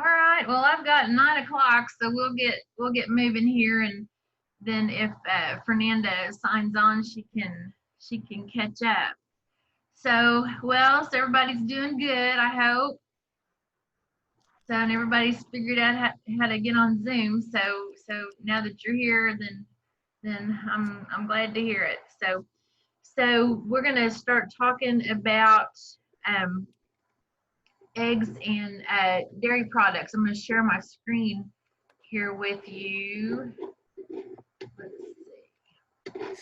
All right. Well, I've got 9 o'clock, so we'll get moving here, and then if Fernanda signs on, she can catch up. So, well, so everybody's doing good, I hope. So, and everybody's figured out how to get on Zoom. So now that you're here, then I'm glad to hear it. So we're gonna start talking about um, eggs and dairy products. I'm gonna share my screen here with you. Let's see.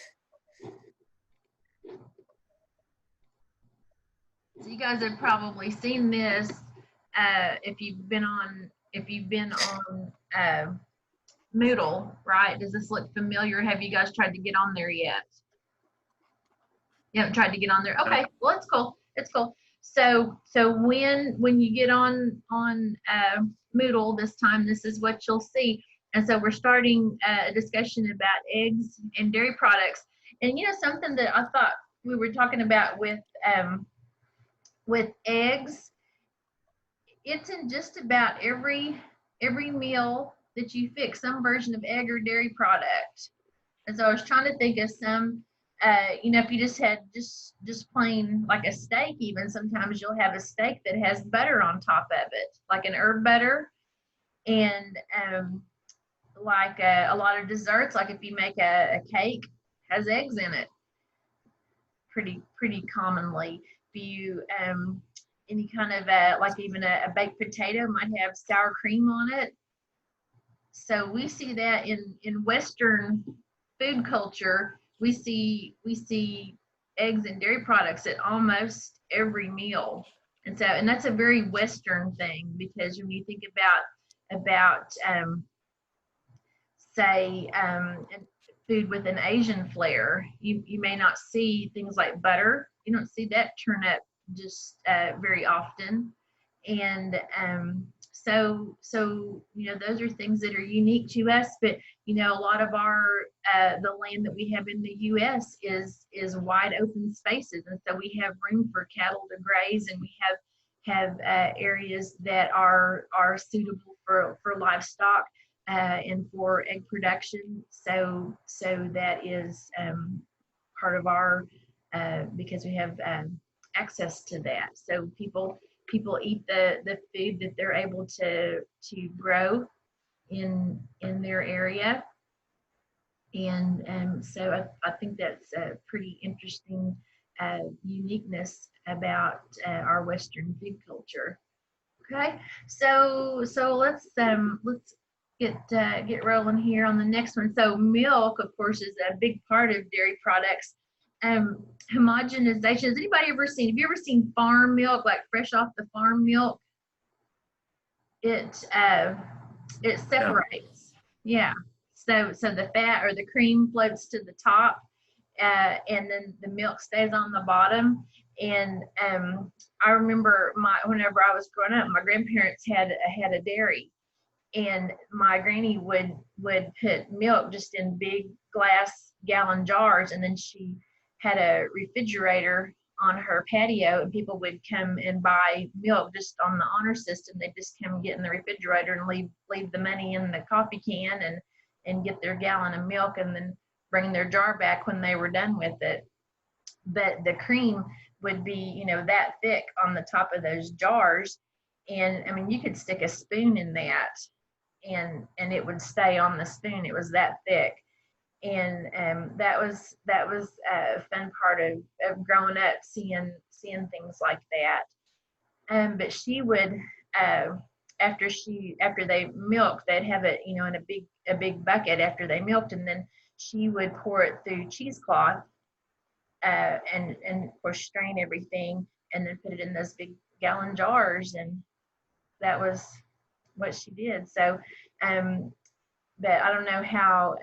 So you guys have probably seen this if you've been on Moodle, right? Does this look familiar? Have you guys tried to get on there yet? You haven't tried to get on there. Okay, well it's cool. It's cool. So when you get on Moodle this time, this is what you'll see. And so we're starting a discussion about eggs and dairy products. And you know something that I thought we were talking about with eggs, it's in just about every meal that you fix some version of egg or dairy product. And so I was trying to think of some, you know, if you just had just plain like a steak, even sometimes you'll have a steak that has butter on top of it, like an herb butter, and like a lot of desserts, like if you make a cake, has eggs in it. Pretty commonly, if you any kind of like even a baked potato might have sour cream on it. So we see that in Western food culture, we see eggs and dairy products at almost every meal. And so, and that's a very Western thing, because when you think about say food with an Asian flair, you may not see things like butter. You don't see that turn up just very often. And so you know, those are things that are unique to us. But you know, a lot of our the land that we have in the U.S. is wide open spaces, and so we have room for cattle to graze, and we have areas that are suitable for livestock and for egg production. So that is part of our because we have access to that. So people eat the food that they're able to grow in their area. And so I think that's a pretty interesting uniqueness about our Western food culture. Okay, so let's get rolling here on the next one. So milk, of course, is a big part of dairy products. Homogenization. Has anybody ever seen? Have you ever seen farm milk, like fresh off the farm milk? It separates. Yeah. So the fat or the cream floats to the top, and then the milk stays on the bottom. And I remember whenever I was growing up, my grandparents had a dairy, and my granny would put milk just in big glass gallon jars, and then she had a refrigerator on her patio, and people would come and buy milk just on the honor system. They'd just come get in the refrigerator and leave the money in the coffee can and get their gallon of milk, and then bring their jar back when they were done with it. But the cream would be, you know, that thick on the top of those jars. And I mean, you could stick a spoon in that and it would stay on the spoon. It was that thick. And that was a fun part of growing up, seeing things like that. But she would after they milked, they'd have it, you know, in a big bucket after they milked, and then she would pour it through cheesecloth and of course strain everything, and then put it in those big gallon jars, and that was what she did. So but I don't know how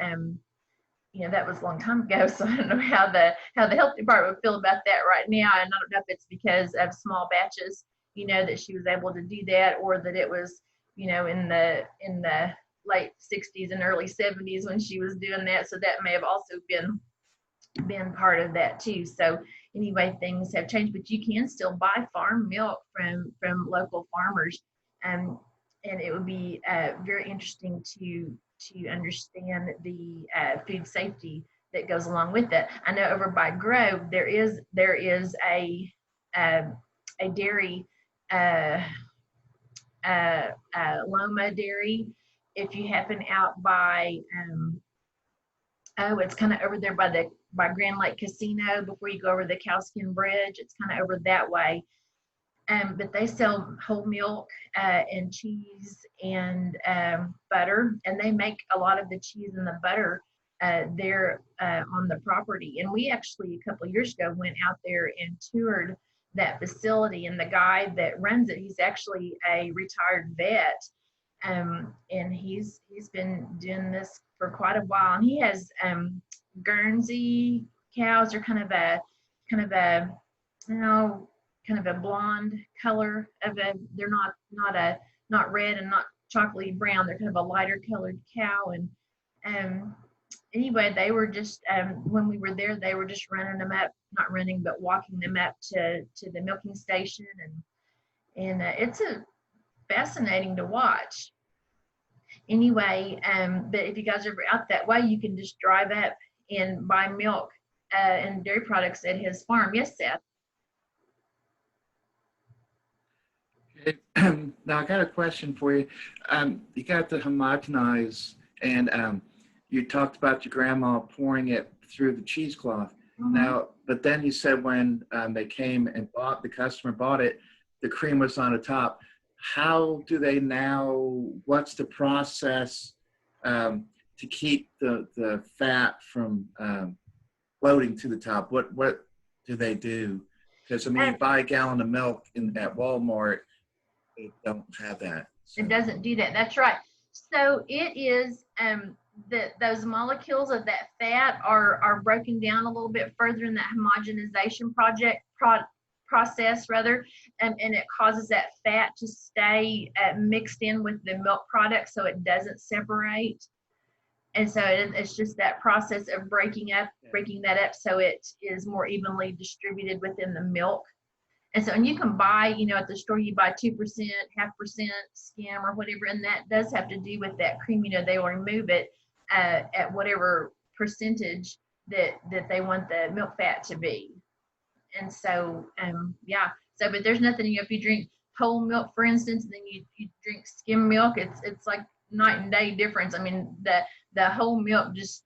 you know, that was a long time ago, so I don't know how the health department would feel about that right now. And I don't know if it's because of small batches, you know, that she was able to do that, or that it was, you know, in the late 60s and early 70s when she was doing that. So that may have also been part of that too. So anyway, things have changed, but you can still buy farm milk from local farmers. And and it would be very interesting to understand the food safety that goes along with it. I know over by Grove there is um, a dairy, uh, Loma Dairy. If you happen out by oh, it's kind of over there by Grand Lake Casino before you go over the Cowskin Bridge. It's kind of over that way. But they sell whole milk and cheese and butter, and they make a lot of the cheese and the butter there on the property. And we actually a couple of years ago went out there and toured that facility, and the guy that runs it, he's actually a retired vet, and he's been doing this for quite a while. And he has Guernsey cows. Are kind of a you know kind of a blonde color of a. They're not red and not chocolatey brown. They're kind of a lighter colored cow. And anyway, they were just when we were there, they were just running them up, not running, but walking them up to the milking station, and it's a fascinating to watch. Anyway, but if you guys are ever out that way, you can just drive up and buy milk and dairy products at his farm. Yes, Seth. Okay. Now I got a question for you. You got the homogenize, and you talked about your grandma pouring it through the cheesecloth. Mm-hmm. Now, but then you said when they came and the customer bought it, the cream was on the top. How do they now, what's the process to keep the fat from floating to the top? What do they do? Because I mean, you buy a gallon of milk at Walmart, they don't have that. So. It doesn't do that. That's right. So it is those molecules of that fat are broken down a little bit further in that homogenization process rather, and it causes that fat to stay mixed in with the milk product so it doesn't separate. And so it's just that process of breaking that up so it is more evenly distributed within the milk. And so, and you can buy, at the store, you buy 2%, 0.5% skim or whatever, and that does have to do with that cream. They will remove it at whatever percentage that they want the milk fat to be. And so, yeah. So, but there's nothing, if you drink whole milk, for instance, then you drink skim milk, it's like night and day difference. I mean, the whole milk just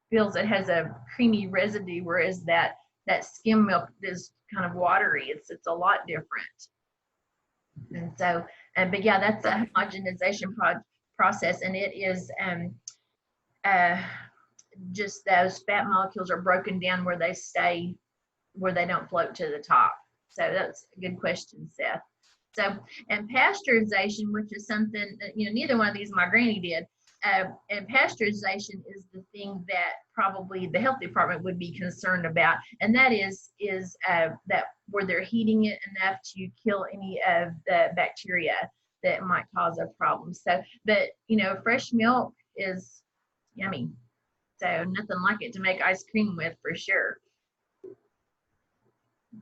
feels it has a creamy residue, whereas that skim milk is kind of watery. It's a lot different. And so, but yeah, that's a homogenization process, and it is just those fat molecules are broken down where they stay, where they don't float to the top. So that's a good question, Seth. So, and pasteurization, which is something that, neither one of these my granny did. And pasteurization is the thing that probably the health department would be concerned about, and that is that where they're heating it enough to kill any of the bacteria that might cause a problem. So, but fresh milk is yummy, so nothing like it to make ice cream with, for sure.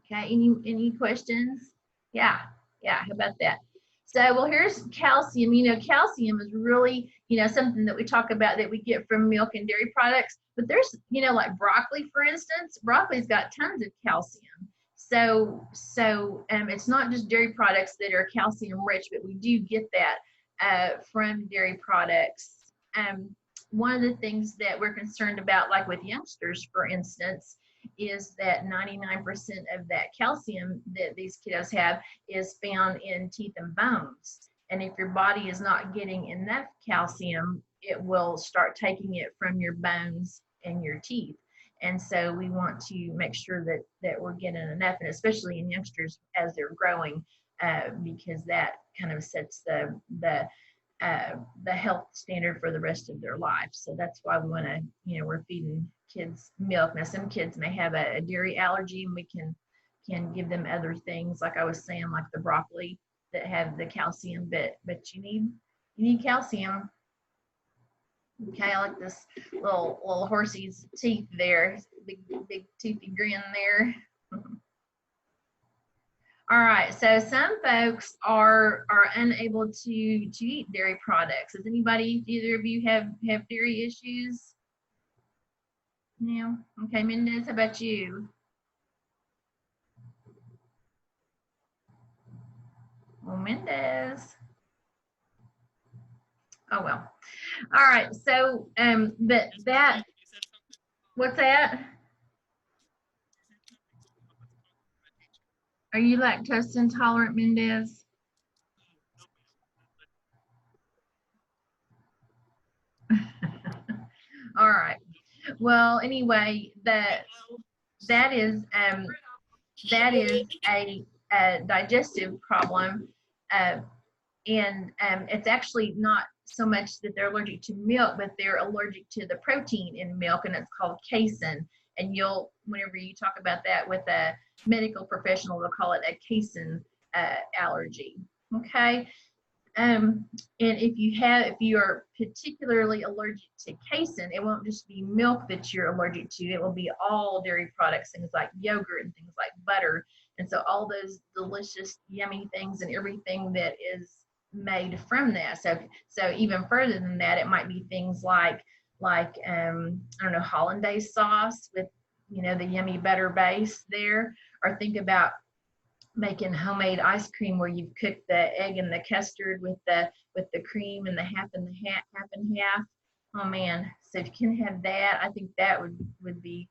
Okay, any questions? Yeah, how about that? So, well, here's calcium. Calcium is really, something that we talk about that we get from milk and dairy products. But there's, like broccoli, for instance. Broccoli's got tons of calcium. So it's not just dairy products that are calcium rich, but we do get that from dairy products. One of the things that we're concerned about, like with youngsters, for instance, is that 99% of that calcium that these kiddos have is found in teeth and bones. And if your body is not getting enough calcium, it will start taking it from your bones and your teeth. And so we want to make sure that we're getting enough, and especially in youngsters as they're growing, because that kind of sets the health standard for the rest of their life. So that's why we want to, we're feeding kids milk. Now, some kids may have a dairy allergy, and we can give them other things, like I was saying, like the broccoli that have the calcium, but you need calcium. Okay, I like this little horsey's teeth there, big toothy grin there. All right, so some folks are unable to eat dairy products. Does anybody, either of you have dairy issues? No. Okay, Mendez, how about you? Well, Mendez. Oh well. All right, so but that, what's that? Are you lactose intolerant, Mendez? All right. Well, anyway, that is a digestive problem, and it's actually not so much that they're allergic to milk, but they're allergic to the protein in milk, and it's called casein. And you'll, whenever you talk about that with a medical professional, they'll call it a casein allergy. Okay. And if you are particularly allergic to casein, it won't just be milk that you're allergic to. It will be all dairy products, things like yogurt and things like butter. And so all those delicious, yummy things and everything that is made from that. So even further than that, it might be things like I don't know, hollandaise sauce with, you know, the yummy butter base there, or think about making homemade ice cream where you've cooked the egg and the custard with the cream and the half and half. Oh man, so if you can have that, I think that would be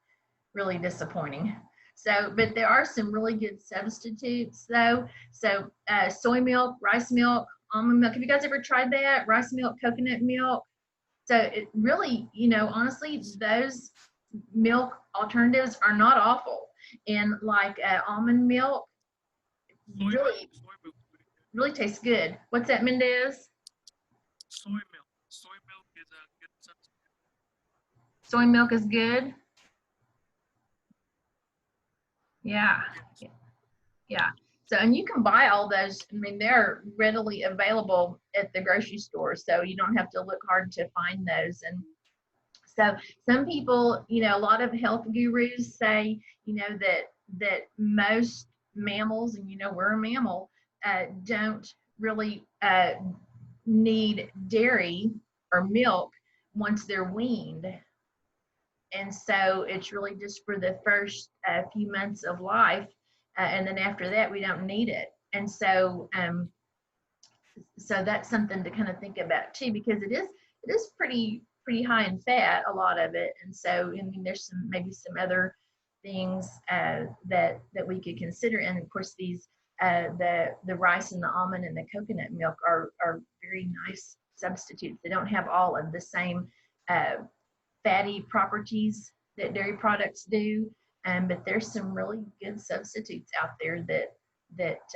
really disappointing. So, but there are some really good substitutes though. So soy milk, rice milk, almond milk. Have you guys ever tried that? Rice milk, coconut milk. So it really, you know, honestly, those milk alternatives are not awful. And like almond milk, really tastes good. What's that, Mendez? Soy milk. Soy milk is a good substitute. Soy milk is good. Yeah. Yeah. So, and you can buy all those. I mean, they're readily available at the grocery store, so you don't have to look hard to find those. And so some people, you know, a lot of health gurus say, you know, that most mammals, and you know, we're a mammal, don't really need dairy or milk once they're weaned. And so it's really just for the first few months of life. And then after that, we don't need it. And so, so that's something to kind of think about too, because it is pretty high in fat, a lot of it. And so, I mean, there's maybe some other things that we could consider. And of course, these the rice and the almond and the coconut milk are very nice substitutes. They don't have all of the same fatty properties that dairy products do, but there's some really good substitutes out there that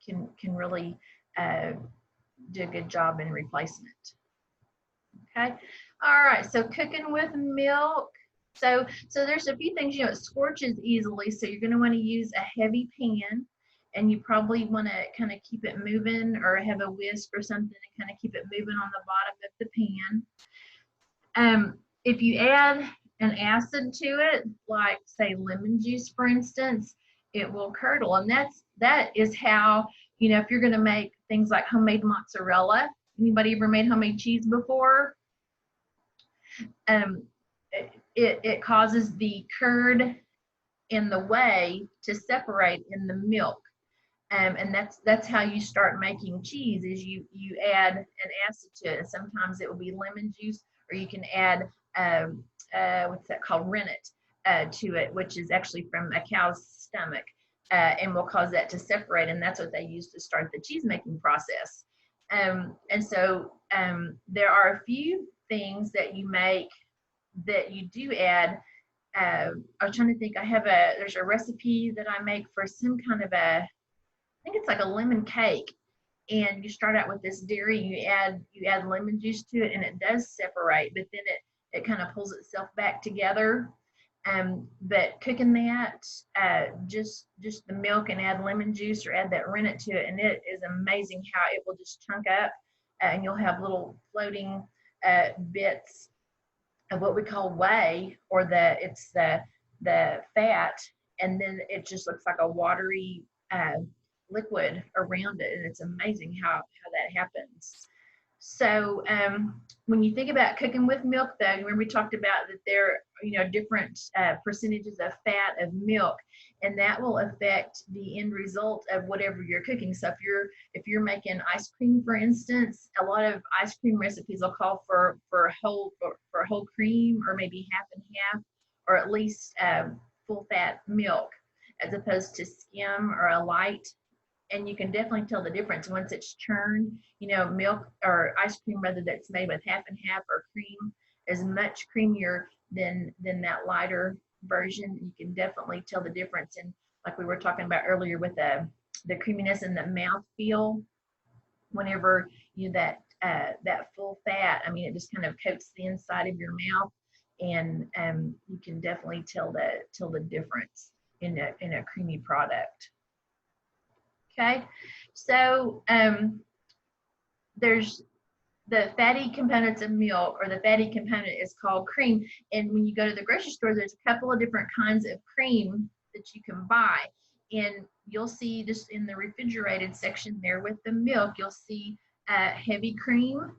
can really do a good job in replacement. Okay, all right. So cooking with milk. So there's a few things, you know, it scorches easily, so you're going to want to use a heavy pan, and you probably want to kind of keep it moving, or have a whisk or something and kind of keep it moving on the bottom of the pan. If you add an acid to it, like say lemon juice, for instance, it will curdle. And that is how, you know, if you're going to make things like homemade mozzarella. Anybody ever made homemade cheese before? It causes the curd in the whey to separate in the milk. And that's how you start making cheese, is you add an acid to it. Sometimes it will be lemon juice, or you can add what's that called, rennet, to it, which is actually from a cow's stomach, and will cause that to separate. And that's what they use to start the cheese making process. And so there are a few things that you make that you do add. I was trying to think. There's a recipe that I make for some kind of I think it's like a lemon cake, and you start out with this dairy. You add lemon juice to it, and it does separate, but then it kind of pulls itself back together. But cooking that, just the milk, and add lemon juice or add that rennet to it, and it is amazing how it will just chunk up, and you'll have little floating bits of what we call whey, or it's the fat, and then it just looks like a watery liquid around it, and it's amazing how that happens. So when you think about cooking with milk, though, remember we talked about that there are, you know, different percentages of fat of milk, and that will affect the end result of whatever you're cooking. So if you're making ice cream, for instance, a lot of ice cream recipes will call for whole cream, or maybe half and half, or at least full fat milk, as opposed to skim or a light. And you can definitely tell the difference once it's churned. You know, milk or ice cream, whether that's made with half and half or cream, is much creamier than that lighter version. You can definitely tell the difference. And like we were talking about earlier with the creaminess and the mouth feel, whenever you that full fat, I mean, it just kind of coats the inside of your mouth, and you can definitely tell the difference in a creamy product. Okay, so there's the fatty components of milk, or the fatty component is called cream. And when you go to the grocery store, there's a couple of different kinds of cream that you can buy. And you'll see just in the refrigerated section there with the milk, you'll see heavy cream.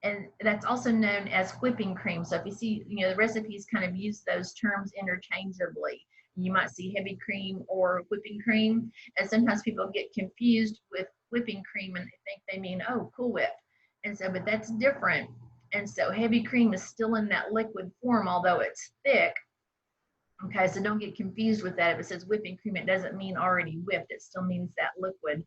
And that's also known as whipping cream. So if you see, you know, the recipes kind of use those terms interchangeably. You might see heavy cream or whipping cream. And sometimes people get confused with whipping cream and they think they mean, oh, Cool Whip. And so, but that's different. And so heavy cream is still in that liquid form, although it's thick. Okay, so don't get confused with that. If it says whipping cream, it doesn't mean already whipped. It still means that liquid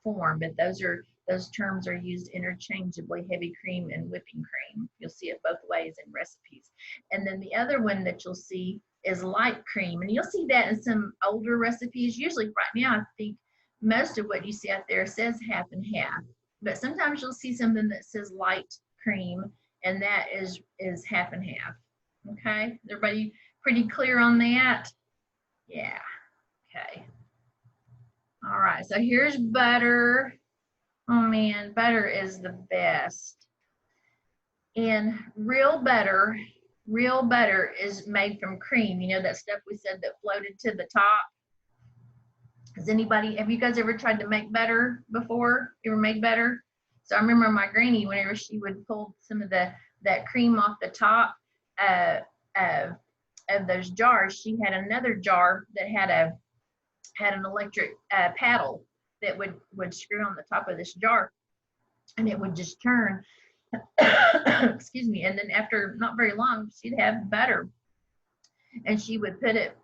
form. But those terms are used interchangeably, heavy cream and whipping cream. You'll see it both ways in recipes. And then the other one that you'll see is light cream. And you'll see that in some older recipes. Usually right now, I think most of what you see out there says half and half. But sometimes you'll see something that says light cream, and that is half and half. Okay, everybody pretty clear on that? Yeah, okay. All right, so here's butter. Oh man, butter is the best. And real butter is made from cream. You know, that stuff we said that floated to the top? Have you guys ever tried to make butter before? You ever made butter? So I remember my granny, whenever she would pull some of that cream off the top of those jars, she had another jar that had an electric paddle that would screw on the top of this jar, and it would just turn. Excuse me. And then after not very long, she'd have butter, and she would put it,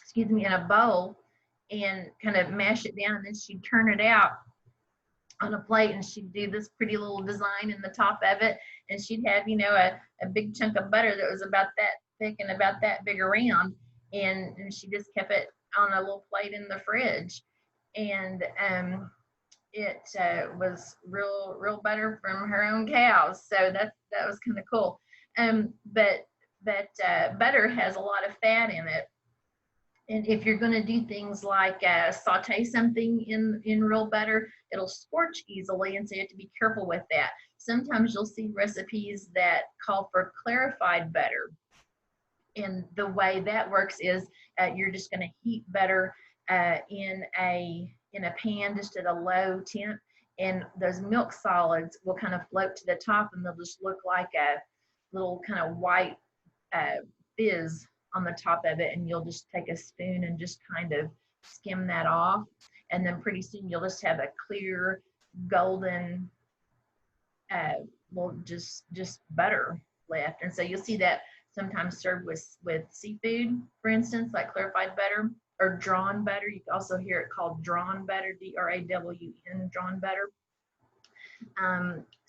excuse me, in a bowl and kind of mash it down, and then she'd turn it out on a plate, and she'd do this pretty little design in the top of it, and she'd have, you know, a big chunk of butter that was about that thick and about that big around, and she just kept it on a little plate in the fridge. And it was real butter from her own cows, so that was kind of cool. But butter has a lot of fat in it, and if you're going to do things like saute something in real butter, it'll scorch easily, and so you have to be careful with that. Sometimes you'll see recipes that call for clarified butter, and the way that works is you're just going to heat butter in a pan just at a low temp, and those milk solids will kind of float to the top, and they'll just look like a little kind of white fizz on the top of it, and you'll just take a spoon and just kind of skim that off, and then pretty soon you'll just have a clear golden well, just butter left. And so you'll see that sometimes served with seafood, for instance, like clarified butter or drawn butter. You can also hear it called drawn butter, D-R-A-W-N, drawn butter.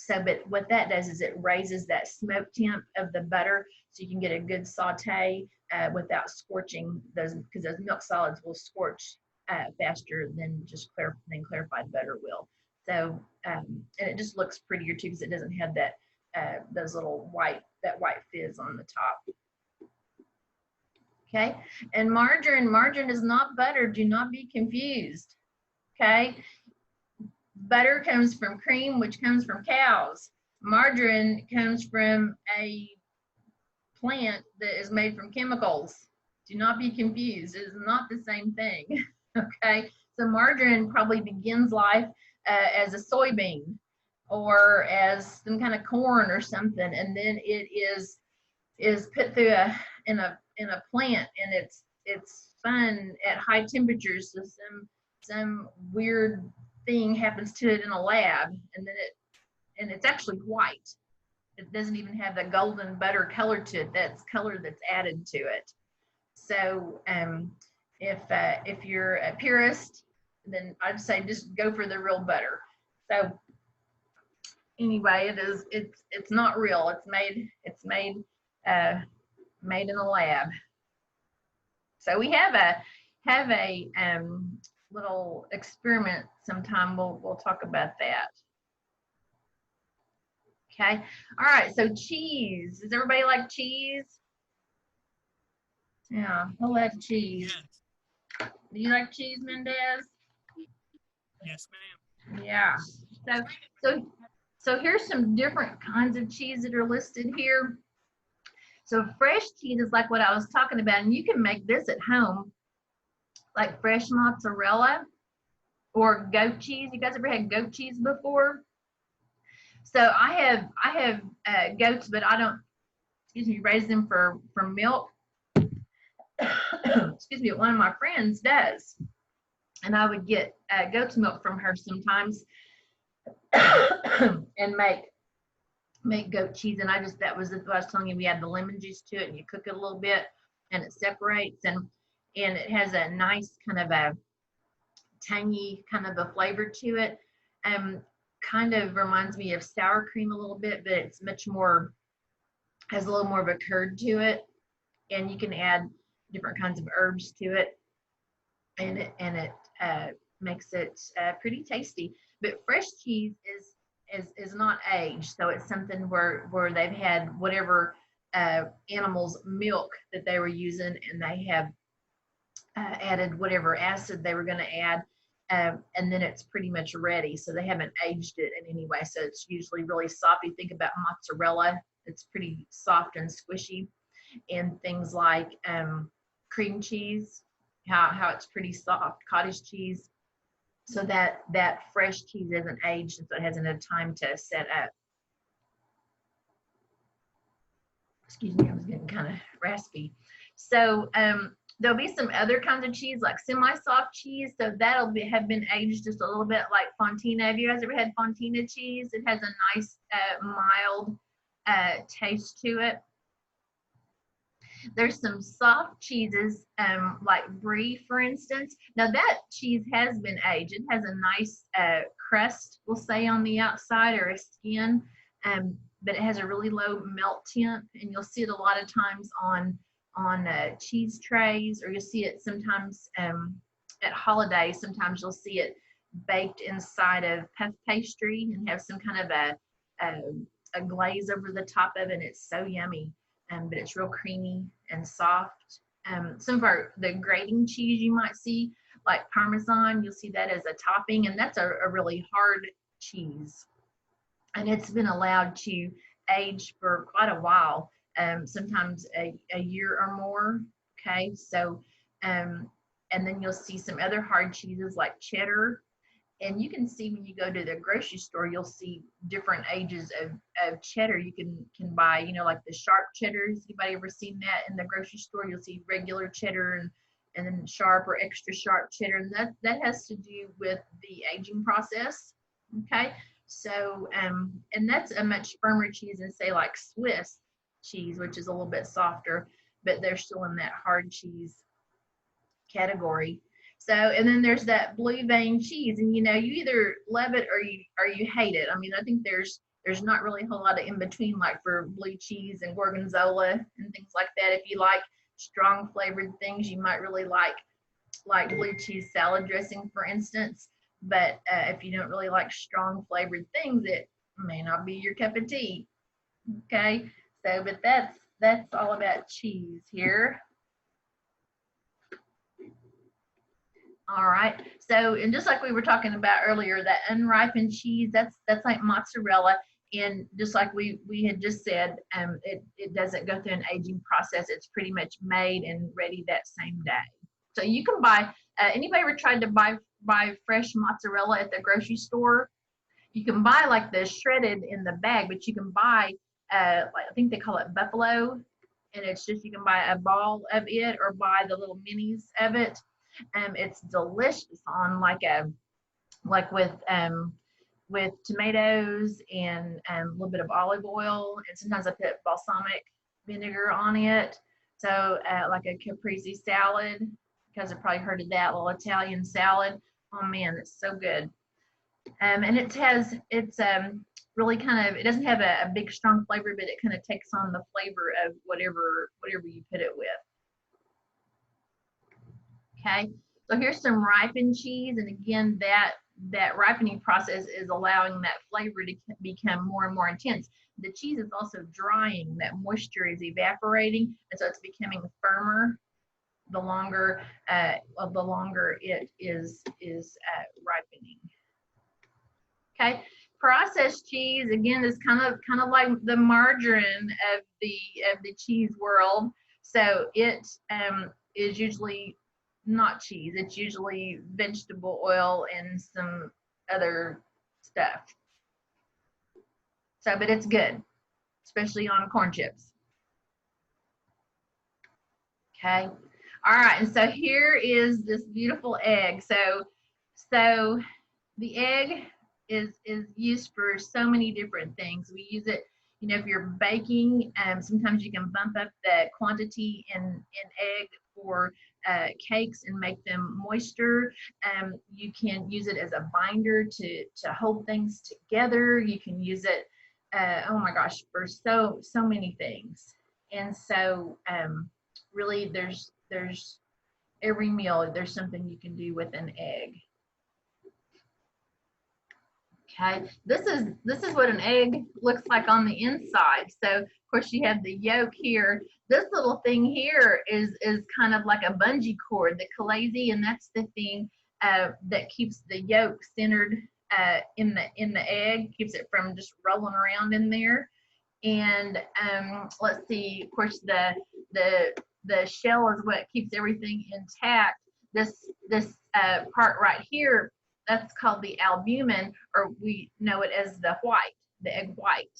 But what that does is it raises that smoke temp of the butter, so you can get a good saute without scorching those, because those milk solids will scorch faster than clarified butter will. So and it just looks prettier too, because it doesn't have that those little white fizz on the top. Okay, and margarine is not butter. Do not be confused. Okay, butter comes from cream, which comes from cows. Margarine comes from a plant that is made from chemicals. Do not be confused. It is not the same thing. Okay, so margarine probably begins life as a soybean or as some kind of corn or something, and then it is put through a plant, and it's spun at high temperatures. So some weird thing happens to it in a lab, and then it's actually white. It doesn't even have the golden butter color to it. That's color that's added to it. So if you're a purist, then I'd say just go for the real butter. So anyway, it's not real. It's made in a lab. So we have a little experiment sometime. We'll talk about that. Okay. All right. So cheese. Does everybody like cheese? Yeah, I love cheese. Yes. Do you like cheese, Mendez? Yes, ma'am. Yeah. So here's some different kinds of cheese that are listed here. So fresh cheese is like what I was talking about, and you can make this at home, like fresh mozzarella or goat cheese. You guys ever had goat cheese before? So I have goats, but I don't, excuse me, raise them for milk. Excuse me, one of my friends does, and I would get goat's milk from her sometimes and make goat cheese. And that was what I was telling you, we add the lemon juice to it, and you cook it a little bit, and it separates, and it has a nice kind of a tangy kind of a flavor to it. Kind of reminds me of sour cream a little bit, but it's much more, has a little more of a curd to it, and you can add different kinds of herbs to it, and it makes it pretty tasty. But fresh cheese is not aged, so it's something where they've had whatever animal's milk that they were using, and they have added whatever acid they were going to add, and then it's pretty much ready. So they haven't aged it in any way, so it's usually really soft. You think about mozzarella, it's pretty soft and squishy, and things like cream cheese, how it's pretty soft, cottage cheese. So that fresh cheese isn't aged, and so it hasn't had time to set up. Excuse me, I was getting kind of raspy. So there'll be some other kinds of cheese, like semi-soft cheese. So that'll have been aged just a little bit, like Fontina. Have you guys ever had Fontina cheese? It has a nice mild taste to it. There's some soft cheeses, like brie, for instance. Now that cheese has been aged. It has a nice crust, we'll say, on the outside, or a skin, but it has a really low melt temp, and you'll see it a lot of times on cheese trays, or you'll see it sometimes at holidays. Sometimes you'll see it baked inside of puff pastry and have some kind of a glaze over the top of it. And it's so yummy. But it's real creamy and soft. Some of the grating cheese you might see, like Parmesan, you'll see that as a topping, and that's a really hard cheese. And it's been allowed to age for quite a while, sometimes a year or more. Okay, so, and then you'll see some other hard cheeses like cheddar. And you can see when you go to the grocery store, you'll see different ages of cheddar. You can buy, like the sharp cheddars. Anybody ever seen that in the grocery store? You'll see regular cheddar and then sharp or extra sharp cheddar. And that has to do with the aging process. Okay. So, and that's a much firmer cheese than, say, like Swiss cheese, which is a little bit softer, but they're still in that hard cheese category. So, and then there's that blue vein cheese, and you either love it or you hate it. I mean, I think there's not really a whole lot of in between, like for blue cheese and gorgonzola and things like that. If you like strong flavored things, you might really like blue cheese salad dressing, for instance. But if you don't really like strong flavored things, it may not be your cup of tea. Okay, so but that's all about cheese here. All right. So, and just like we were talking about earlier, that unripened cheese, that's like mozzarella. And just like we had just said, it doesn't go through an aging process. It's pretty much made and ready that same day. So you can buy Anybody ever tried to buy fresh mozzarella at the grocery store? You can buy like the shredded in the bag, but you can buy like I think they call it buffalo, and it's just you can buy a ball of it or buy the little minis of it. It's delicious on like with tomatoes and a little bit of olive oil, and sometimes I put balsamic vinegar on it. So like a caprese salad, you guys have probably heard of that, little Italian salad. Oh man, it's so good. And it's really kind of, it doesn't have a big strong flavor, but it kind of takes on the flavor of whatever you put it with. Okay, so here's some ripened cheese, and again, that ripening process is allowing that flavor to become more and more intense. The cheese is also drying, that moisture is evaporating, and so it's becoming firmer the longer it is ripening. Okay, processed cheese again is kind of like the margarine of the cheese world. So it is usually not cheese. It's usually vegetable oil and some other stuff. So, but it's good, especially on corn chips. Okay. All right. And so here is this beautiful egg. So the egg is used for so many different things. We use it, you know, if you're baking, sometimes you can bump up the quantity in egg for cakes and make them moister. You can use it as a binder to hold things together. You can use it, oh my gosh, for so many things. And so really there's every meal, there's something you can do with an egg. Okay, this is what an egg looks like on the inside. So of course you have the yolk here. This little thing here is kind of like a bungee cord, the chalazi, and that's the thing that keeps the yolk centered in the egg, keeps it from just rolling around in there. And let's see, of course the shell is what keeps everything intact. This part right here, that's called the albumin, or we know it as the white, the egg white.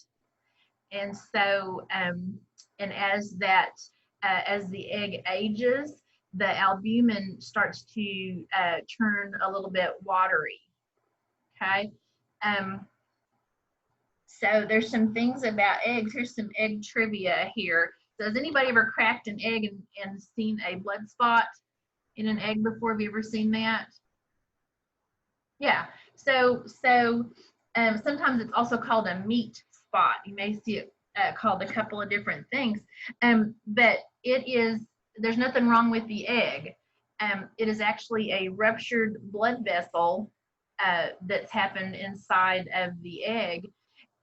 And so, and as the egg ages, the albumin starts to turn a little bit watery. Okay. So there's some things about eggs. Here's some egg trivia here. So has anybody ever cracked an egg and seen a blood spot in an egg before? Have you ever seen that? Yeah, so sometimes it's also called a meat spot. You may see it called a couple of different things, but there's nothing wrong with the egg. It is actually a ruptured blood vessel that's happened inside of the egg,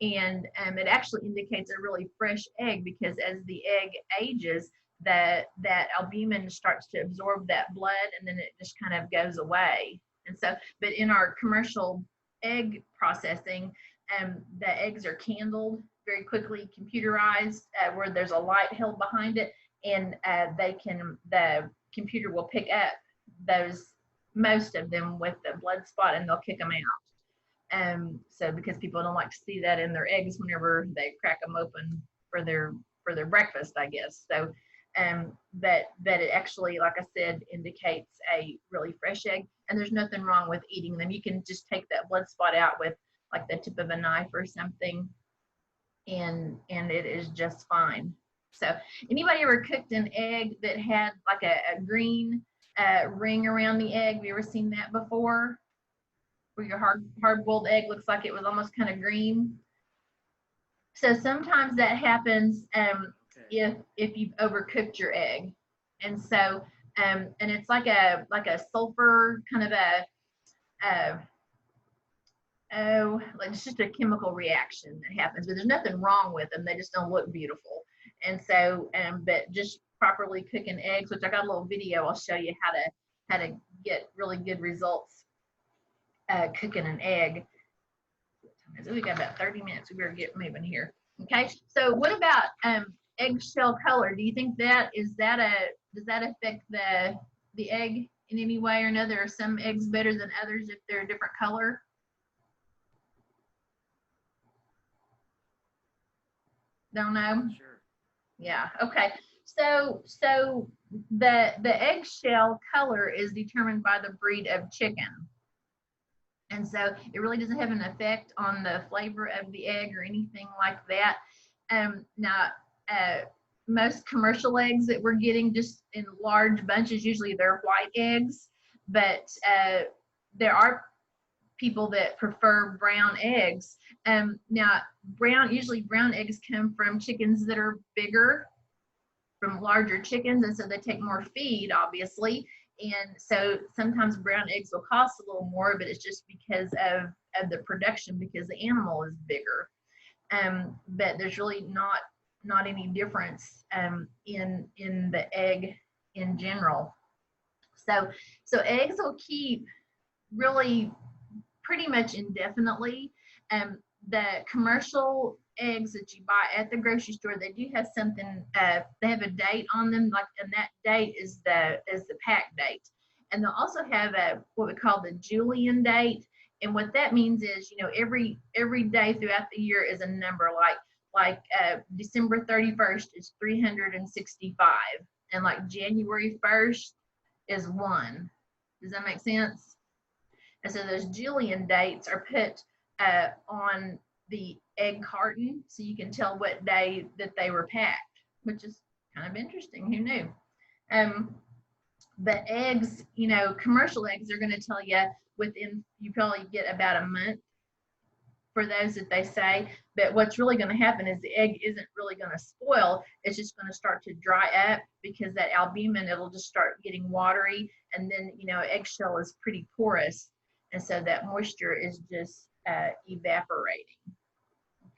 and it actually indicates a really fresh egg, because as the egg ages, that albumin starts to absorb that blood, and then it just kind of goes away. And so, but in our commercial egg processing, the eggs are candled very quickly, computerized, where there's a light held behind it, and the computer will pick up most of them with the blood spot, and they'll kick them out. So because people don't like to see that in their eggs whenever they crack them open for their breakfast, I guess. So but it actually, like I said, indicates a really fresh egg, and there's nothing wrong with eating them. You can just take that blood spot out with like the tip of a knife or something, and it is just fine. So anybody ever cooked an egg that had like a green ring around the egg? Have you ever seen that before? Where your hard-boiled egg looks like it was almost kind of green. So sometimes that happens if you've overcooked your egg, and so and it's like a sulfur kind of like it's just a chemical reaction that happens, but there's nothing wrong with them. They just don't look beautiful. And so but just properly cooking eggs, which I got a little video, I'll show you how to get really good results cooking an egg. We got about 30 minutes. We better get moving here. Okay, so what about eggshell color? Do you think does that affect the egg in any way or another? Are some eggs better than others if they're a different color? Don't know. Sure. Yeah. Okay. So the eggshell color is determined by the breed of chicken. And so it really doesn't have an effect on the flavor of the egg or anything like that. Now, most commercial eggs that we're getting just in large bunches, usually they're white eggs, but there are people that prefer brown eggs. Now, usually brown eggs come from chickens that are bigger, from larger chickens, and so they take more feed, obviously. And so sometimes brown eggs will cost a little more, but it's just because of the production, because the animal is bigger. But there's really not any difference in the egg in general. So eggs will keep really pretty much indefinitely. The commercial eggs that you buy at the grocery store, they do have something, they have a date on them, like, and that date is the pack date. And they'll also have what we call the Julian date. And what that means is, every day throughout the year is a number, like December 31st is 365, and like January 1st is 1. Does that make sense? And so those Julian dates are put on the egg carton, so you can tell what day that they were packed, which is kind of interesting. Who knew? But eggs, commercial eggs are going to tell you you probably get about a month for those that they say. But what's really going to happen is the egg isn't really going to spoil. It's just going to start to dry up, because that albumin, it'll just start getting watery, and then eggshell is pretty porous, and so that moisture is just evaporating.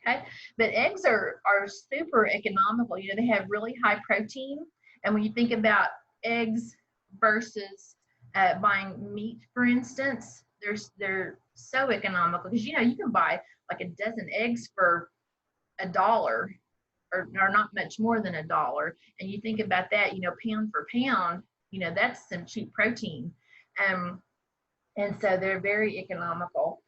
Okay, but eggs are super economical. They have really high protein, and when you think about eggs versus buying meat, for instance, they're so economical, because you can buy like a dozen eggs for $1, or not much more than $1. And you think about that, pound for pound, that's some cheap protein. And so they're very economical.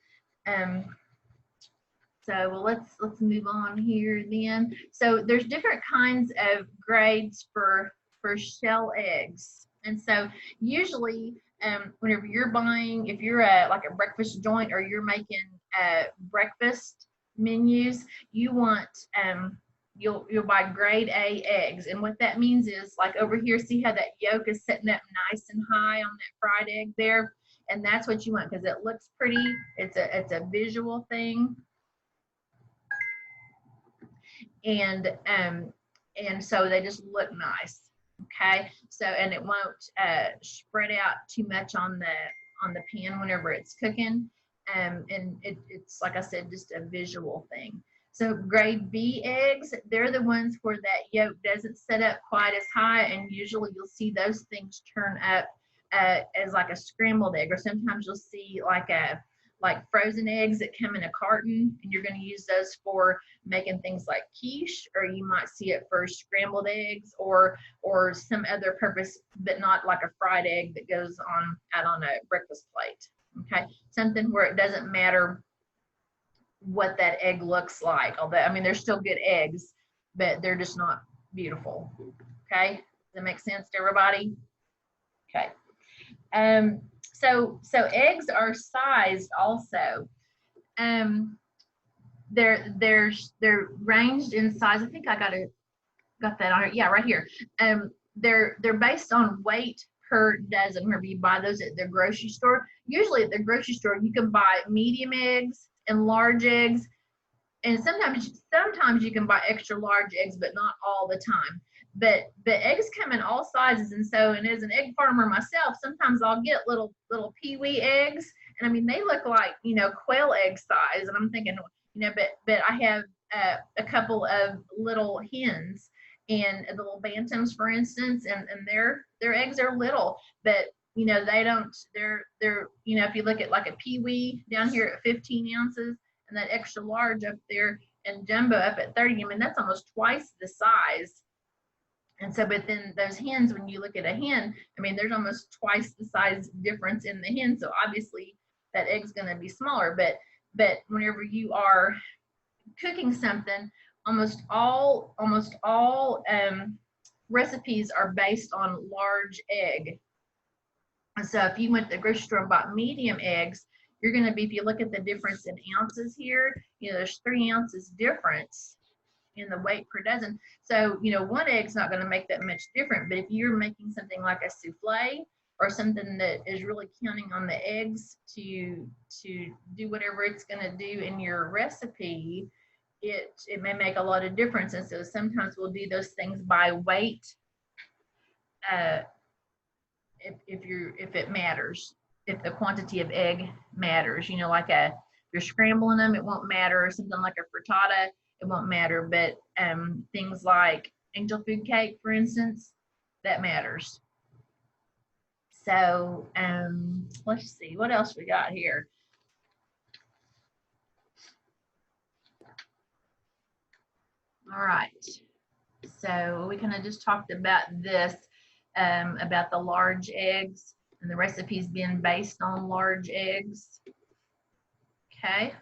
So let's move on here then. So there's different kinds of grades for shell eggs. And so usually whenever you're buying, if you're like a breakfast joint, or you're making breakfast menus, you want you'll buy grade A eggs. And what that means is, like over here, see how that yolk is sitting up nice and high on that fried egg there? And that's what you want, because it looks pretty. It's a visual thing. And so they just look nice. Okay, so, and it won't spread out too much on the pan whenever it's cooking. And it's, like I said, just a visual thing. So grade B eggs, they're the ones where that yolk doesn't set up quite as high, and usually you'll see those things turn up as like a scrambled egg, or sometimes you'll see like frozen eggs that come in a carton, and you're going to use those for making things like quiche, or you might see it for scrambled eggs, or some other purpose, but not like a fried egg that goes out on a breakfast plate. Okay, something where it doesn't matter what that egg looks like. Although, I mean, they're still good eggs, but they're just not beautiful. Okay, does that make sense to everybody? Okay. So eggs are sized also. They're ranged in size. I think I got that on it. Yeah, right here. They're based on weight per dozen. Wherever you buy those at the grocery store, usually at the grocery store you can buy medium eggs and large eggs, and sometimes you can buy extra large eggs, but not all the time. But eggs come in all sizes, and as an egg farmer myself, sometimes I'll get little peewee eggs, and I mean, they look like quail egg size, and I'm thinking, but I have a couple of little hens, and the little bantams, for instance, and their eggs are little, but they don't, they're if you look at like a peewee down here at 15 ounces, and that extra large up there, and jumbo up at 30, I mean, that's almost twice the size. And so, but then those hens, when you look at a hen, I mean, there's almost twice the size difference in the hen. So obviously that egg's going to be smaller. But whenever you are cooking something, almost all recipes are based on large egg. And so if you went to the grocery store and bought medium eggs, you're going to be, if you look at the difference in ounces here, you know, there's 3 ounces difference in the weight per dozen. So, you know, one egg's not going to make that much different. But if you're making something like a souffle or something that is really counting on the eggs to do whatever it's going to do in your recipe, it may make a lot of difference. And so sometimes we'll do those things by weight, if it matters, if the quantity of egg matters, you know, like you're scrambling them, it won't matter. Something like a frittata, it won't matter. But things like angel food cake, for instance, that matters. So let's see what else we got here. All right, so we kind of just talked about this, about the large eggs and the recipes being based on large eggs. Okay.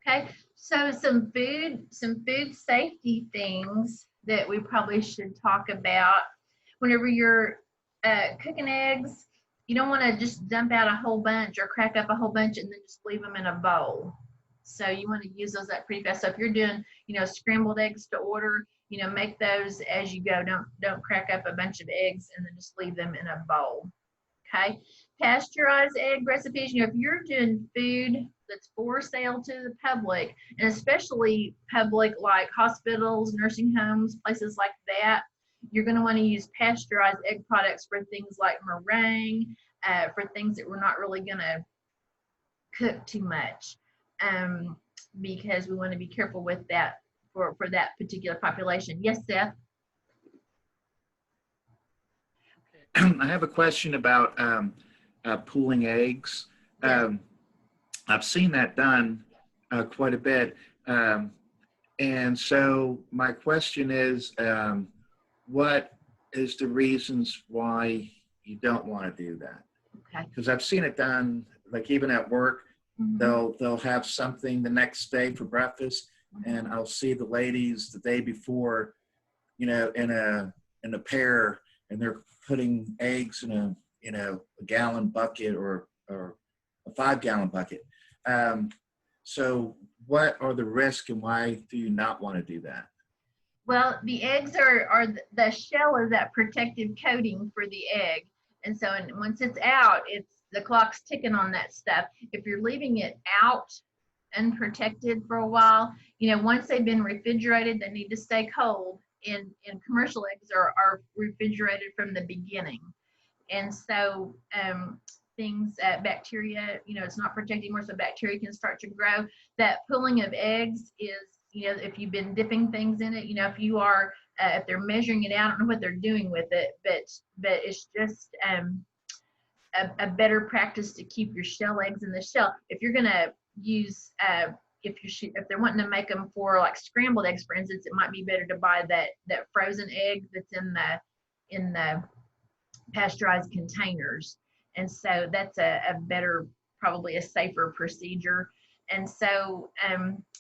Okay, so some food safety things that we probably should talk about. Whenever you're cooking eggs, you don't want to just dump out a whole bunch or crack up a whole bunch and then just leave them in a bowl. So you want to use those up pretty fast. So if you're doing, you know, scrambled eggs to order, you know, make those as you go. Don't crack up a bunch of eggs and then just leave them in a bowl. Okay. Pasteurized egg recipes, you know, if you're doing food that's for sale to the public, and especially public like hospitals, nursing homes, places like that, you're going to want to use pasteurized egg products for things like meringue, for things that we're not really going to cook too much, because we want to be careful with that for that particular population. Yes, Seth? I have a question about pooling eggs. I've seen that done quite a bit. And so my question is, what is the reasons why you don't want to do that? Okay. Because I've seen it done, like even at work, they'll have something the next day for breakfast, and I'll see the ladies the day before, you know, in a pair, and they're putting eggs in a gallon bucket or a 5-gallon bucket. So what are the risks, and why do you not want to do that? Well, the eggs are the shell is that protective coating for the egg. And so once it's out, the clock's ticking on that stuff. If you're leaving it out unprotected for a while, you know, once they've been refrigerated, they need to stay cold. And commercial eggs are refrigerated from the beginning. And so things, bacteria, you know, it's not protected anymore, so bacteria can start to grow. That pooling of eggs is, you know, if you've been dipping things in it, you know, if you are, if they're measuring it out, I don't know what they're doing with it, but it's just a better practice to keep your shell eggs in the shell. If you're going to use, if they're wanting to make them for like scrambled eggs, for instance, it might be better to buy that frozen egg that's in the pasteurized containers. And so that's a better, probably a safer procedure. And so,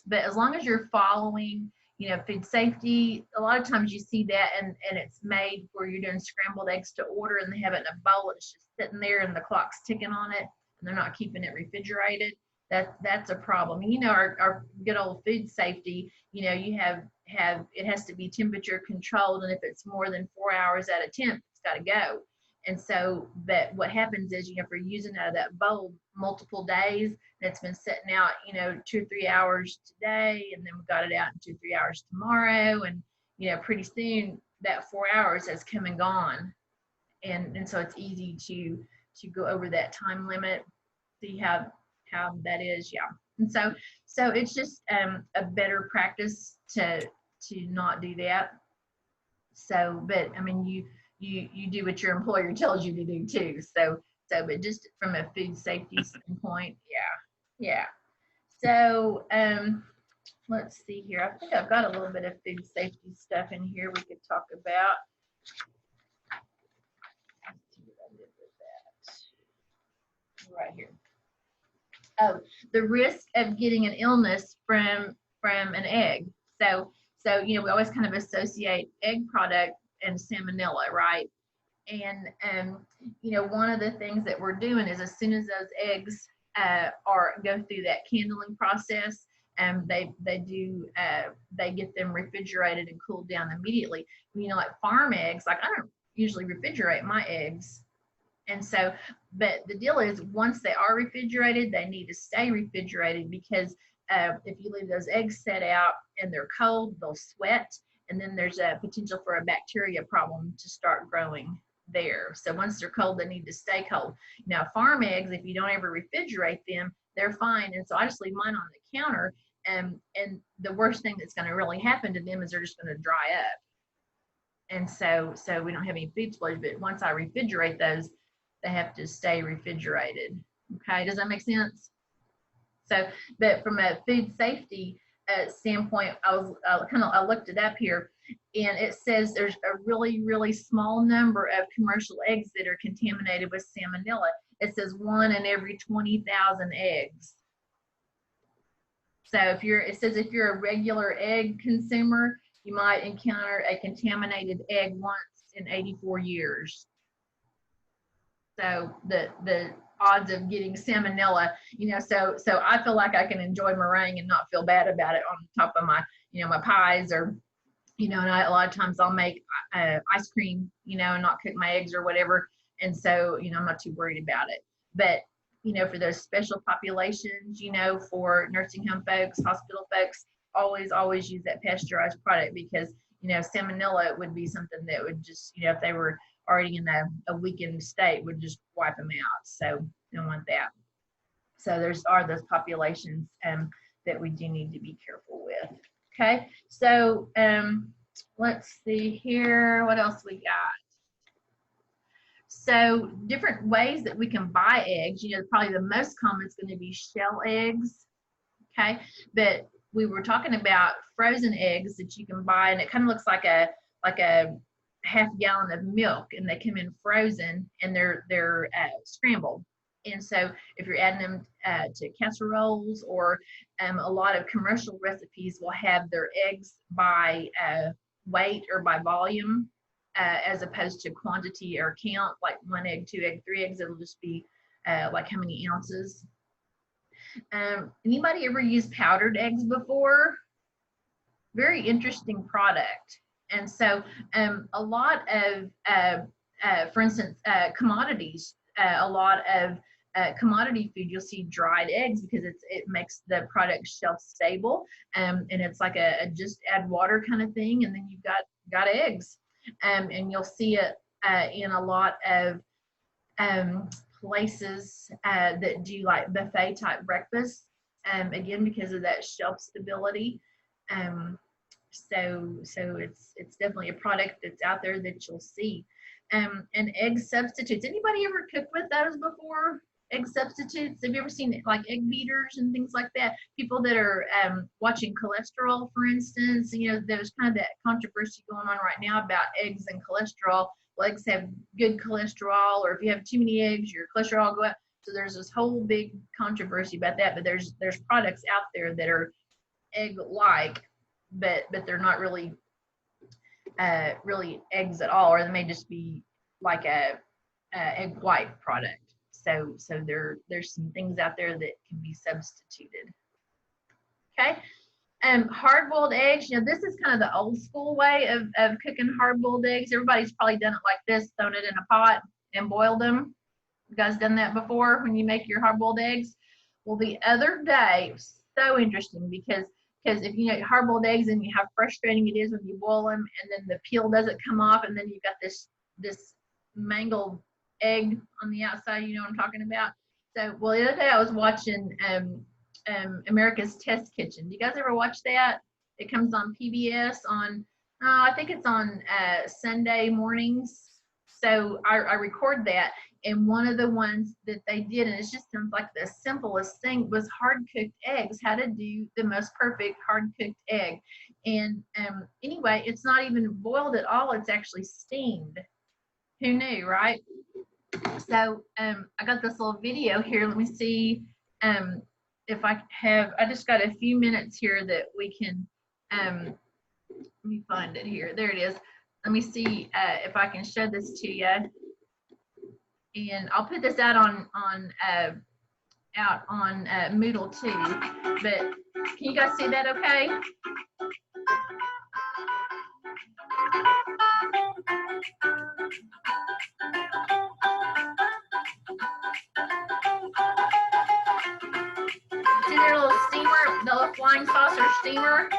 but as long as you're following, you know, food safety, a lot of times you see that and it's made where you're doing scrambled eggs to order and they have it in a bowl and it's just sitting there and the clock's ticking on it and they're not keeping it refrigerated. That's a problem. You know, our good old food safety, you know, you have it has to be temperature controlled, and if it's more than 4 hours at a temp, it's got to go. And so, but what happens is, you know, if we're using out of that bowl multiple days, that's been sitting out, you know, 2 or 3 hours today, and then we got it out in 2 or 3 hours tomorrow, and you know, pretty soon that 4 hours has come and gone, and so it's easy to go over that time limit. See how that is, yeah. And so it's just a better practice to not do that. So, but I mean, you do what your employer tells you to do too. So, but just from a food safety standpoint, yeah. So, let's see here. I think I've got a little bit of food safety stuff in here we could talk about. Let's see what I did with that. Right here. Oh, the risk of getting an illness from an egg. So you know, we always kind of associate egg product and salmonella, right? And you know, one of the things that we're doing is as soon as those eggs go through that candling process, they get them refrigerated and cooled down immediately. You know, like farm eggs, like I don't usually refrigerate my eggs. And so, but the deal is once they are refrigerated, they need to stay refrigerated because if you leave those eggs set out and they're cold, they'll sweat, and then there's a potential for a bacteria problem to start growing there. So once they're cold, they need to stay cold. Now, farm eggs, if you don't ever refrigerate them, they're fine. And so I just leave mine on the counter, and the worst thing that's going to really happen to them is they're just going to dry up. And so we don't have any food spoilage, but once I refrigerate those, they have to stay refrigerated. Okay, does that make sense? So, but from a food safety standpoint, I looked it up here, and it says there's a really small number of commercial eggs that are contaminated with salmonella. It says 1 in every 20,000 eggs. So it says if you're a regular egg consumer, you might encounter a contaminated egg once in 84 years. So the odds of getting salmonella, you know, so I feel like I can enjoy meringue and not feel bad about it on top of my, you know, my pies, or, you know, and a lot of times I'll make ice cream, you know, and not cook my eggs or whatever. And so, you know, I'm not too worried about it. But, you know, for those special populations, you know, for nursing home folks, hospital folks, always use that pasteurized product, because, you know, salmonella would be something that would just, you know, if they were already in a weakened state, would just wipe them out. So don't want that. So are those populations that we do need to be careful with. Okay, so let's see here, what else we got. So different ways that we can buy eggs. You know, probably the most common is going to be shell eggs. Okay, but we were talking about frozen eggs that you can buy, and it kind of looks like a half gallon of milk, and they come in frozen, and they're scrambled. And so if you're adding them to casseroles, or a lot of commercial recipes will have their eggs by weight or by volume, as opposed to quantity or count, like 1 egg, 2 egg, 3 eggs. It'll just be like how many ounces. Anybody ever used powdered eggs before? Very interesting product. And so a lot of, for instance, commodities, a lot of commodity food, you'll see dried eggs, because it makes the product shelf stable, and it's like a just add water kind of thing, and then you've got eggs. And you'll see it in a lot of places that do like buffet type breakfast, again, because of that shelf stability. So it's definitely a product that's out there that you'll see. And egg substitutes. Anybody ever cooked with those before? Egg substitutes? Have you ever seen like egg beaters and things like that? People that are watching cholesterol, for instance, you know, there's kind of that controversy going on right now about eggs and cholesterol. Well, eggs have good cholesterol, or if you have too many eggs, your cholesterol will go up. So there's this whole big controversy about that. But there's products out there that are egg-like, but they're not really eggs at all, or they may just be like a egg white product. So there's some things out there that can be substituted. Okay, hard-boiled eggs. You know, this is kind of the old school way of cooking hard-boiled eggs. Everybody's probably done it like this, thrown it in a pot and boiled them. You guys done that before when you make your hard-boiled eggs? Well, the other day, it was so interesting, because if you know hard-boiled eggs, and how frustrating it is when you boil them and then the peel doesn't come off, and then you've got this mangled egg on the outside. You know what I'm talking about? So, well, the other day I was watching America's Test Kitchen. Do you guys ever watch that? It comes on PBS on, I think it's on Sunday mornings. So I record that, And one of the ones that they did, and it just sounds like the simplest thing, was hard cooked eggs. How to do the most perfect hard cooked egg. And anyway, it's not even boiled at all. It's actually steamed. Who knew, right? So I got this little video here. Let me see if I have. I just got a few minutes here that we can. Let me find it here. There it is. Let me see if I can show this to you. And I'll put this out on Moodle too. But can you guys see that? Okay. See their little steamer, the little flying saucer steamer?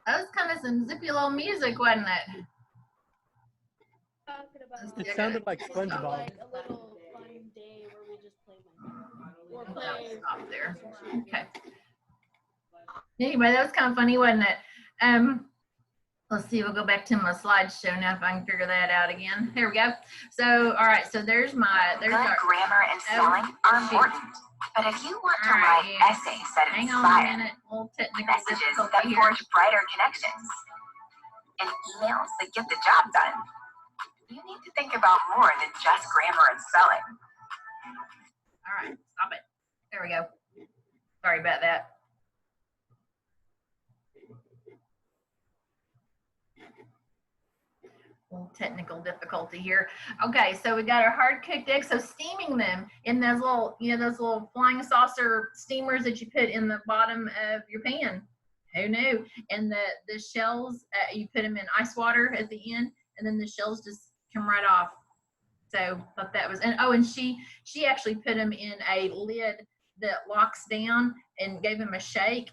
That was kind of some zippy little music, wasn't it? Talking about It sounded like like SpongeBob. a little fun day where we just play Minecraft or I'll play. stop there. Okay. Anyway, that was kind of funny, wasn't it? Let's see, we'll go back to my slideshow now if I can figure that out again. Here we go. So, all right, so there's Good our, grammar and spelling are important, but if you want to All right, write yeah. essays that hang on a inspire, minute, a little technical messages difficulty that here. forge brighter connections, and emails that get the job done, you need to think about more than just grammar and spelling. All right, stop it. There we go. Sorry about that. Little technical difficulty here. Okay, so we got our hard cooked eggs. So steaming them in those little, those little flying saucer steamers that you put in the bottom of your pan. Who knew? And the shells, you put them in ice water at the end, and then the shells just come right off. So thought that was, and oh, and she actually put them in a lid that locks down and gave them a shake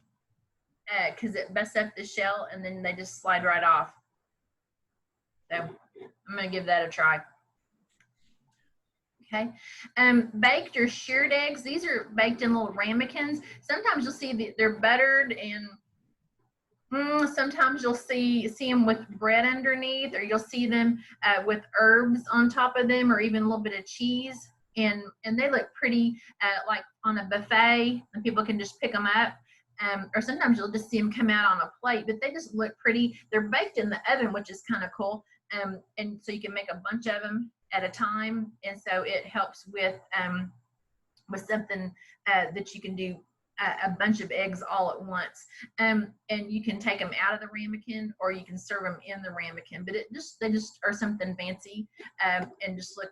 because it busts up the shell, and then they just slide right off. So I'm gonna give that a try. Okay, baked or shirred eggs. These are baked in little ramekins. Sometimes you'll see they're buttered, and sometimes you'll see them with bread underneath, or you'll see them with herbs on top of them, or even a little bit of cheese. And they look pretty, like on a buffet, and people can just pick them up. Or sometimes you'll just see them come out on a plate, but they just look pretty. They're baked in the oven, which is kind of cool. And so you can make a bunch of them at a time, and so it helps with something that you can do a bunch of eggs all at once. And you can take them out of the ramekin, or you can serve them in the ramekin. But they just are something fancy, and just look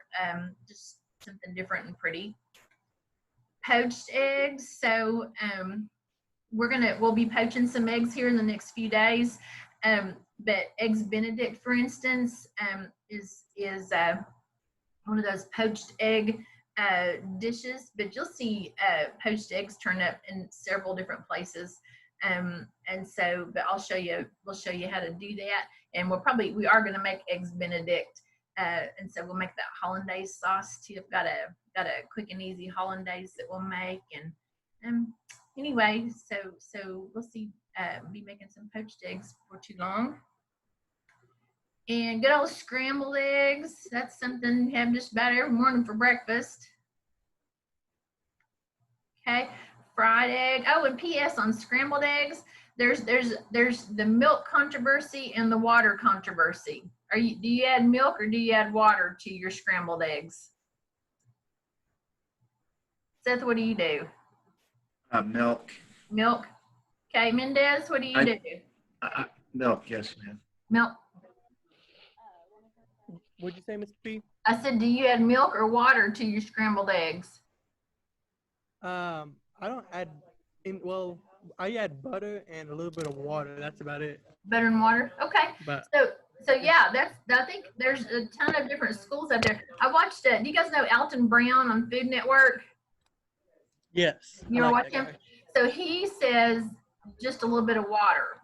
just something different and pretty. Poached eggs. So we'll be poaching some eggs here in the next few days. But eggs Benedict, for instance, is one of those poached egg dishes. But you'll see poached eggs turn up in several different places. And so, but we'll show you how to do that. And we are going to make eggs Benedict. And so we'll make that hollandaise sauce too. I've got a quick and easy hollandaise that we'll make. And anyway, so we'll be making some poached eggs before too long. And good old scrambled eggs. That's something you have just about every morning for breakfast. Okay, fried egg. Oh, and P.S. on scrambled eggs, there's the milk controversy and the water controversy. Do you add milk or do you add water to your scrambled eggs? Seth, what do you do? Milk. Milk. Okay, Mendez, what do you do? Milk, yes, ma'am. Milk. What'd you say, Mr. P? I said, do you add milk or water to your scrambled eggs? I don't add, I add butter and a little bit of water. That's about it. Butter and water. Okay. But So So yeah, I think there's a ton of different schools out there. I watched do you guys know Alton Brown on Food Network? Yes. You I ever like watch that him? guy. So he says just a little bit of water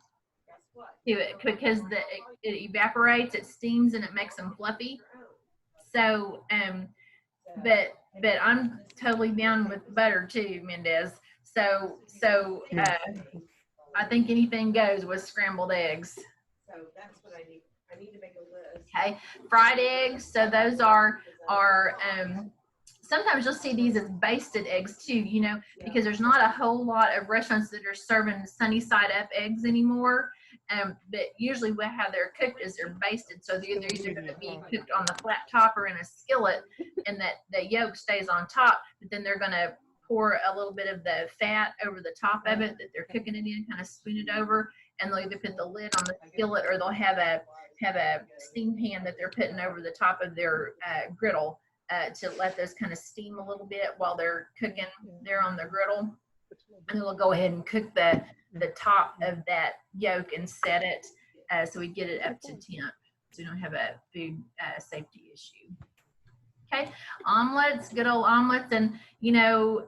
to it because it evaporates, it steams, and it makes them fluffy. So but I'm totally down with butter too, Mendez. So I think anything goes with scrambled eggs. So that's what I need. I need to make a list. Okay, fried eggs. So those are sometimes you'll see these as basted eggs too. You know, because there's not a whole lot of restaurants that are serving sunny side up eggs anymore. But usually how they're cooked is they're basted. So they're either going to be cooked on the flat top or in a skillet, and that the yolk stays on top. But then they're going to pour a little bit of the fat over the top of it that they're cooking it in, kind of spoon it over, and they'll either put the lid on the skillet or they'll have a steam pan that they're putting over the top of their griddle to let those kind of steam a little bit while they're cooking there on the griddle. And they'll go ahead and cook the top of that yolk and set it so we get it up to temp so you don't have a food safety issue. Okay, omelets, good old omelets, and you know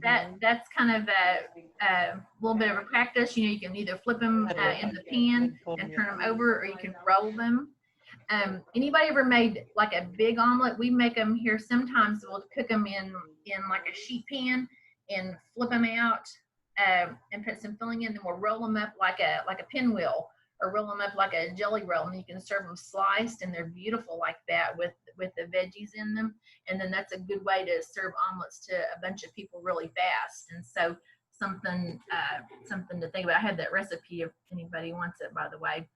that's kind of a little bit of a practice. You know, you can either flip them in the pan and turn them over, or you can roll them. Anybody ever made like a big omelet? We make them here sometimes. We'll cook them in like a sheet pan and flip them out and put some filling in. Then we'll roll them up like a pinwheel, or roll them up like a jelly roll, and you can serve them sliced, and they're beautiful like that with the veggies in them. And then that's a good way to serve omelets to a bunch of people really fast. And so something to think about. I had that recipe if anybody wants it, by the way.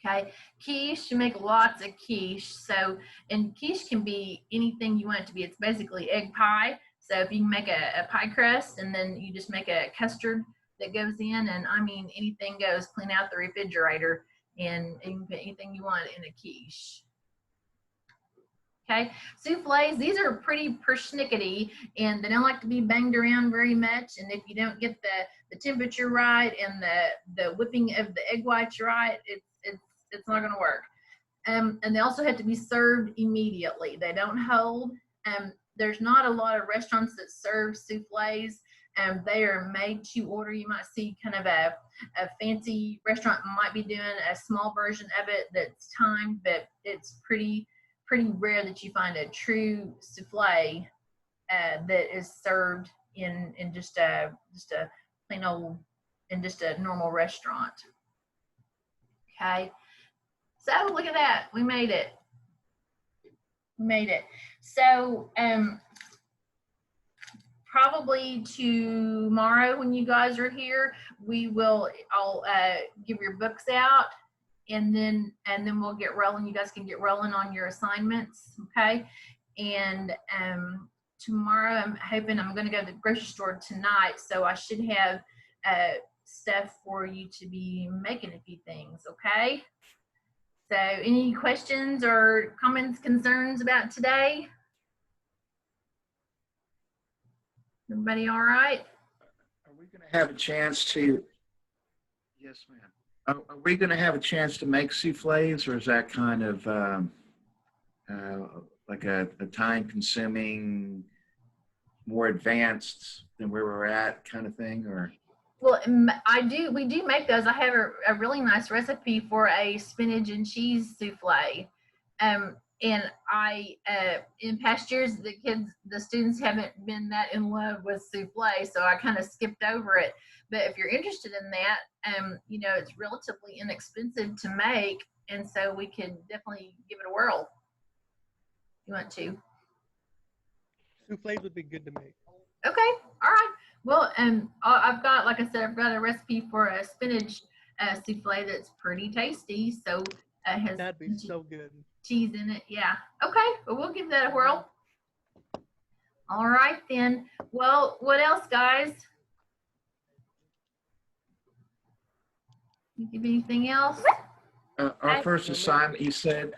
Okay, quiche, you make lots of quiche. So, and quiche can be anything you want it to be. It's basically egg pie. So if you can make a pie crust, and then you just make a custard that goes in, and I mean, anything goes. Clean out the refrigerator, and you can put anything you want in a quiche. Okay, souffles, these are pretty persnickety, and they don't like to be banged around very much. And if you don't get the temperature right and the whipping of the egg whites right, it's not going to work. And they also have to be served immediately. They don't hold. There's not a lot of restaurants that serve souffles. They are made to order. You might see kind of a fancy restaurant might be doing a small version of it that's timed, but it's pretty rare that you find a true souffle that is served in just a plain old, in just a normal restaurant. Okay, so look at that, we made it. So probably tomorrow when you guys are here, I'll give your books out, and then we'll get rolling. You guys can get rolling on your assignments, okay? And tomorrow I'm hoping I'm going to go to the grocery store tonight, so I should have stuff for you to be making a few things, okay? So any questions or comments, concerns about today? Everybody all right? Are we going to have a chance to? Yes, ma'am. Are we going to have a chance to make souffles, or is that kind of like a time-consuming, more advanced than where we're at kind of thing, or? Well, we do make those. I have a really nice recipe for a spinach and cheese souffle. And in past years, the students haven't been that in love with souffle, so I kind of skipped over it. But if you're interested in that, you know, it's relatively inexpensive to make, and so we could definitely give it a whirl if you want to. Souffles would be good to make. Okay, all right. Well, I've got, like I said, I've got a recipe for a spinach souffle that's pretty tasty. So has That'd be so good. cheese in it. Yeah. Okay, well, we'll give that a whirl. All right then. Well, what else, guys? You give anything else? Our first assignment, you said?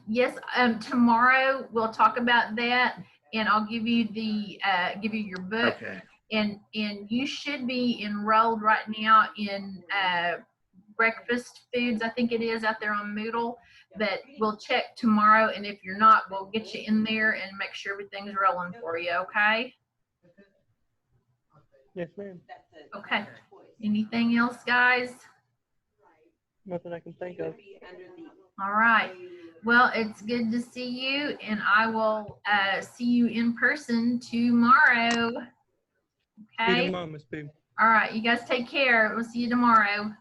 Yes. Tomorrow we'll talk about that, and I'll give you your book. Okay. And you should be enrolled right now in breakfast foods, I think it is, out there on Moodle. But we'll check tomorrow, and if you're not, we'll get you in there and make sure everything's rolling for you, okay? Yes, ma'am. Okay. Anything else, guys? Nothing I can think of. All right. Well, it's good to see you, and I will see you in person tomorrow. See you Okay? tomorrow, Miss Boo. All right. You guys take care. We'll see you tomorrow.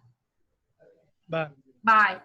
Bye. Bye.